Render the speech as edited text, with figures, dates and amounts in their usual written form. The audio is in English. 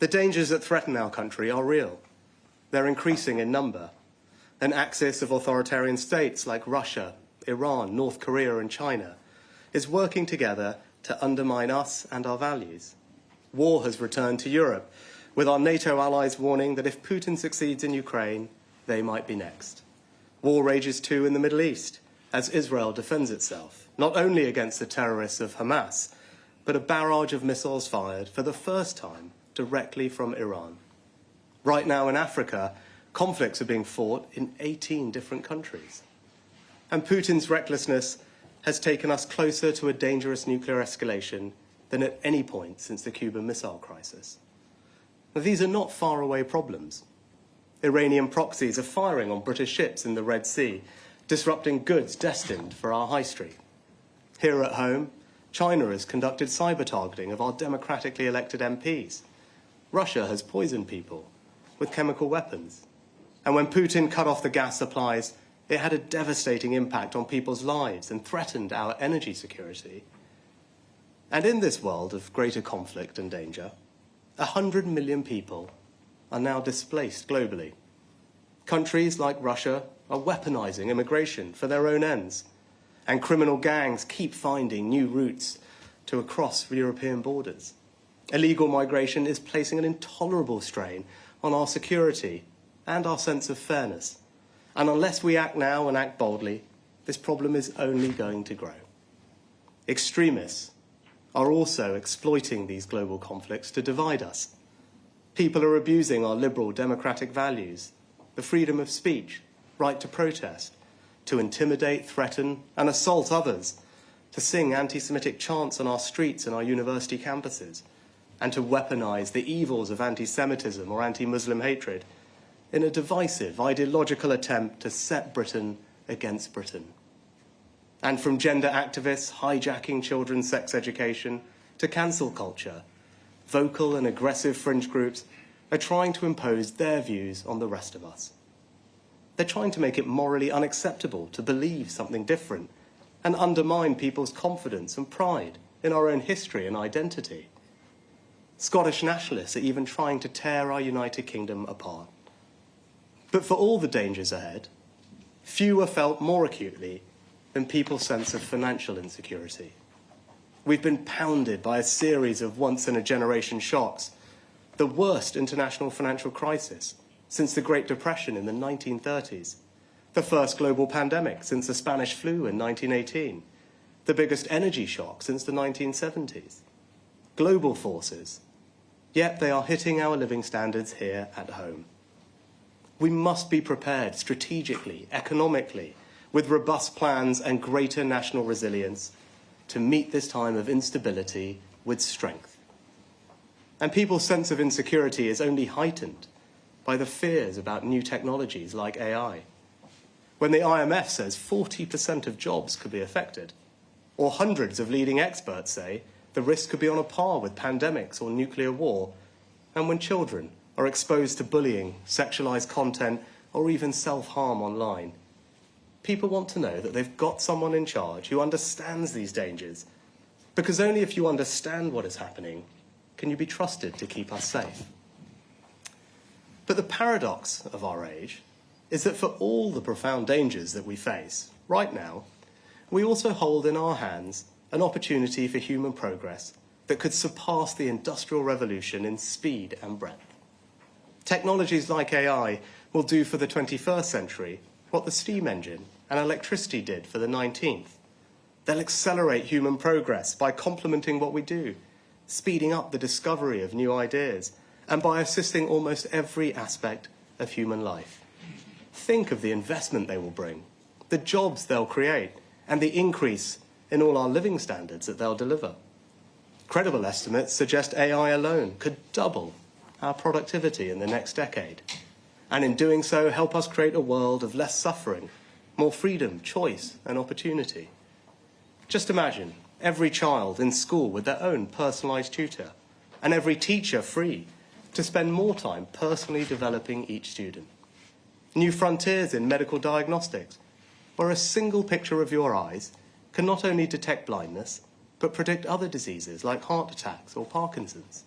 The dangers that threaten our country are real. They're increasing in number. An axis of authoritarian states like Russia, Iran, North Korea and China is working together to undermine us and our values. War has returned to Europe, with our NATO allies warning that if Putin succeeds in Ukraine, they might be next. War rages too in the Middle East, as Israel defends itself, not only against the terrorists of Hamas, but a barrage of missiles fired for the first time directly from Iran. Right now in Africa, conflicts are being fought in 18 different countries. And Putin's recklessness has taken us closer to a dangerous nuclear escalation than at any point since the Cuban Missile Crisis. Now, these are not faraway problems. Iranian proxies are firing on British ships in the Red Sea, disrupting goods destined for our high street. Here at home, China has conducted cyber-targeting of our democratically elected MPs. Russia has poisoned people with chemical weapons. And when Putin cut off the gas supplies, it had a devastating impact on people's lives and threatened our energy security. And in this world of greater conflict and danger, 100 million people are now displaced globally. Countries like Russia are weaponizing immigration for their own ends, and criminal gangs keep finding new routes to across European borders. Illegal migration is placing an intolerable strain on our security and our sense of fairness. And unless we act now and act boldly, this problem is only going to grow. Extremists are also exploiting these global conflicts to divide us. People are abusing our liberal democratic values, the freedom of speech, right to protest, to intimidate, threaten and assault others, to sing anti-Semitic chants on our streets and our university campuses, and to weaponize the evils of anti-Semitism or anti-Muslim hatred in a divisive, ideological attempt to set Britain against Britain. And from gender activists hijacking children's sex education to cancel culture, vocal and aggressive fringe groups are trying to impose their views on the rest of us. They're trying to make it morally unacceptable to believe something different and undermine people's confidence and pride in our own history and identity. Scottish nationalists are even trying to tear our United Kingdom apart. But for all the dangers ahead, few are felt more acutely than people's sense of financial insecurity. We've been pounded by a series of once-in-a-generation shocks, the worst international financial crisis since the Great Depression in the 1930s, the first global pandemic since the Spanish flu in 1918, the biggest energy shock since the 1970s. Global forces, yet they are hitting our living standards here at home. We must be prepared strategically, economically, with robust plans and greater national resilience to meet this time of instability with strength. And people's sense of insecurity is only heightened by the fears about new technologies like AI. When the IMF says 40% of jobs could be affected, or hundreds of leading experts say the risk could be on a par with pandemics or nuclear war, and when children are exposed to bullying, sexualized content, or even self-harm online, people want to know that they've got someone in charge who understands these dangers, because only if you understand what is happening can you be trusted to keep us safe. But the paradox of our age is that for all the profound dangers that we face right now, we also hold in our hands an opportunity for human progress that could surpass the Industrial Revolution in speed and breadth. Technologies like AI will do for the 21st century what the steam engine and electricity did for the 19th. They'll accelerate human progress by complementing what we do, speeding up the discovery of new ideas, and by assisting almost every aspect of human life. Think of the investment they will bring, the jobs they'll create, and the increase in all our living standards that they'll deliver. Credible estimates suggest AI alone could double our productivity in the next decade, and in doing so help us create a world of less suffering, more freedom, choice and opportunity. Just imagine every child in school with their own personalised tutor, and every teacher free to spend more time personally developing each student. New frontiers in medical diagnostics, where a single picture of your eyes can not only detect blindness, but predict other diseases like heart attacks or Parkinson's.